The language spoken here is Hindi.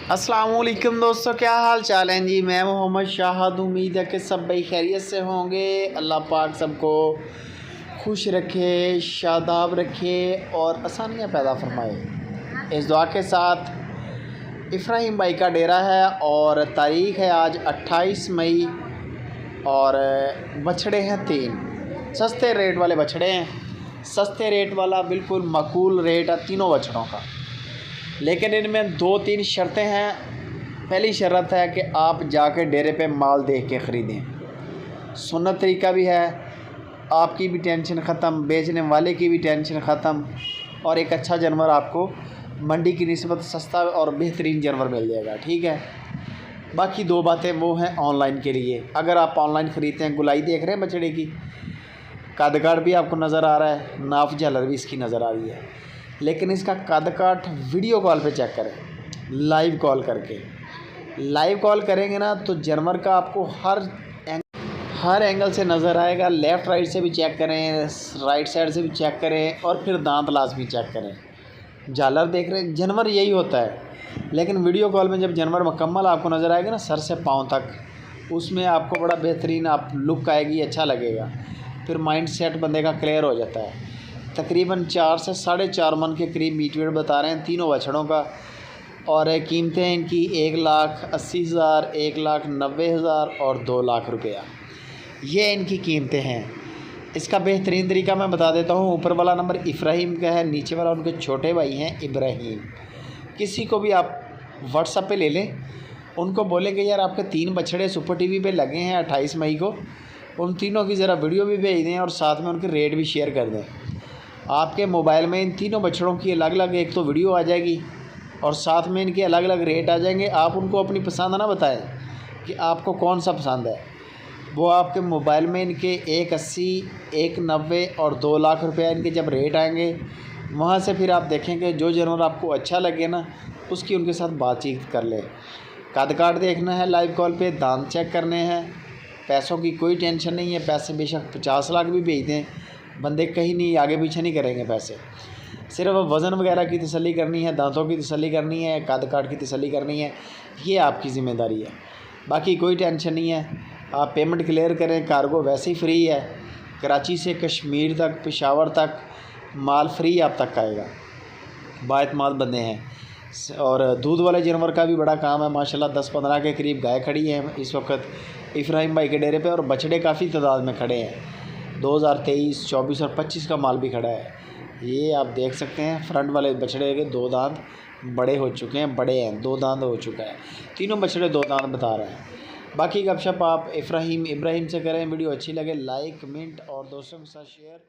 अस्सलामुअलैकुम दोस्तों, क्या हाल चाल हैं जी। मैं मोहम्मद शाहद, उम्मीद है कि सब भाई खैरियत से होंगे। अल्लाह पाक सबको खुश रखे, शादाब रखे और आसानियाँ पैदा फरमाए। इस दुआ के साथ इब्राहिम भाई का डेरा है और तारीख़ है आज 28 मई और बछड़े हैं 3 सस्ते रेट वाले बछड़े हैं। सस्ते रेट वाला बिल्कुल माकूल रेट है तीनों बछड़ों का, लेकिन इनमें 2-3 शर्तें हैं। पहली शर्त है कि आप जाके डेरे पे माल देख के ख़रीदें। सुन्नत तरीका भी है, आपकी भी टेंशन ख़त्म, बेचने वाले की भी टेंशन ख़त्म और एक अच्छा जानवर आपको मंडी की निस्बत सस्ता और बेहतरीन जानवर मिल जाएगा। ठीक है। बाकी 2 बातें वो हैं ऑनलाइन के लिए। अगर आप ऑनलाइन ख़रीदते हैं, गुलाई देख रहे हैं बछड़े की, कद काठ भी आपको नज़र आ रहा है, नाप झालर भी इसकी नज़र आ रही है, लेकिन इसका कद काठ वीडियो कॉल पे चेक करें, लाइव कॉल करके। लाइव कॉल करेंगे ना तो जानवर का आपको हर एंगल से नज़र आएगा। लेफ़्ट राइट से भी चेक करें, राइट साइड से भी चेक करें और फिर दांत लाजमी चेक करें। झालर देख रहे हैं, जानवर यही होता है, लेकिन वीडियो कॉल में जब जानवर मुकम्मल आपको नज़र आएगा ना, सर से पाँव तक, उसमें आपको बड़ा बेहतरीन आप लुक आएगी, अच्छा लगेगा। फिर माइंड सेट बंदे का क्लियर हो जाता है। तकरीबन 4 से 4.5 मन के करीब मीट वेट बता रहे हैं तीनों बछड़ों का, और कीमतें इनकी 1,80,000, 1,90,000 और 2 लाख रुपया, ये इनकी कीमतें हैं। इसका बेहतरीन तरीका मैं बता देता हूँ। ऊपर वाला नंबर इब्राहिम का है, नीचे वाला उनके छोटे भाई हैं इब्राहिम। किसी को भी आप व्हाट्सएप पे ले लें, उनको बोलें कि यार आपके 3 बछड़े सुपर टीवी पे लगे हैं 28 मई को, उन तीनों की ज़रा वीडियो भी भेज दें और साथ में उनके रेट भी शेयर कर दें। आपके मोबाइल में इन तीनों बछड़ों की अलग अलग एक तो वीडियो आ जाएगी और साथ में इनके अलग अलग रेट आ जाएंगे। आप उनको अपनी पसंद ना बताएं कि आपको कौन सा पसंद है, वो आपके मोबाइल में इनके 1,80, 1,90 और 2 लाख रुपया इनके जब रेट आएंगे, वहाँ से फिर आप देखेंगे जो जानवर आपको अच्छा लगे ना, उसकी उनके साथ बातचीत कर ले। कद काठ देखना है लाइव कॉल पे, दांत चेक करने हैं। पैसों की कोई टेंशन नहीं है, पैसे बेशक 50 लाख भी भेज दें, बंदे कहीं नहीं आगे पीछे नहीं करेंगे पैसे। सिर्फ वज़न वगैरह की तसल्ली करनी है, दांतों की तसल्ली करनी है, कद काठ की तसल्ली करनी है, ये आपकी ज़िम्मेदारी है। बाकी कोई टेंशन नहीं है। आप पेमेंट क्लियर करें, कार्गो वैसे ही फ्री है। कराची से कश्मीर तक, पेशावर तक माल फ्री आप तक आएगा। बाएतमाद बंदे हैं। और दूध वाले जानवर का भी बड़ा काम है माशाल्लाह। 10-15 के करीब गाय खड़ी हैं इस वक्त इब्राहिम भाई के डेरे पे, और बछड़े काफ़ी तादाद में खड़े हैं। 2023, 24 और 25 का माल भी खड़ा है। ये आप देख सकते हैं, फ्रंट वाले बछड़े के 2 दांत बड़े हो चुके हैं, बड़े हैं, 2 दांत हो चुका है। तीनों बछड़े 2 दांत बता रहे हैं। बाकी गपशप आप इब्राहिम से करें। वीडियो अच्छी लगे लाइक, कमेंट और दोस्तों के साथ शेयर।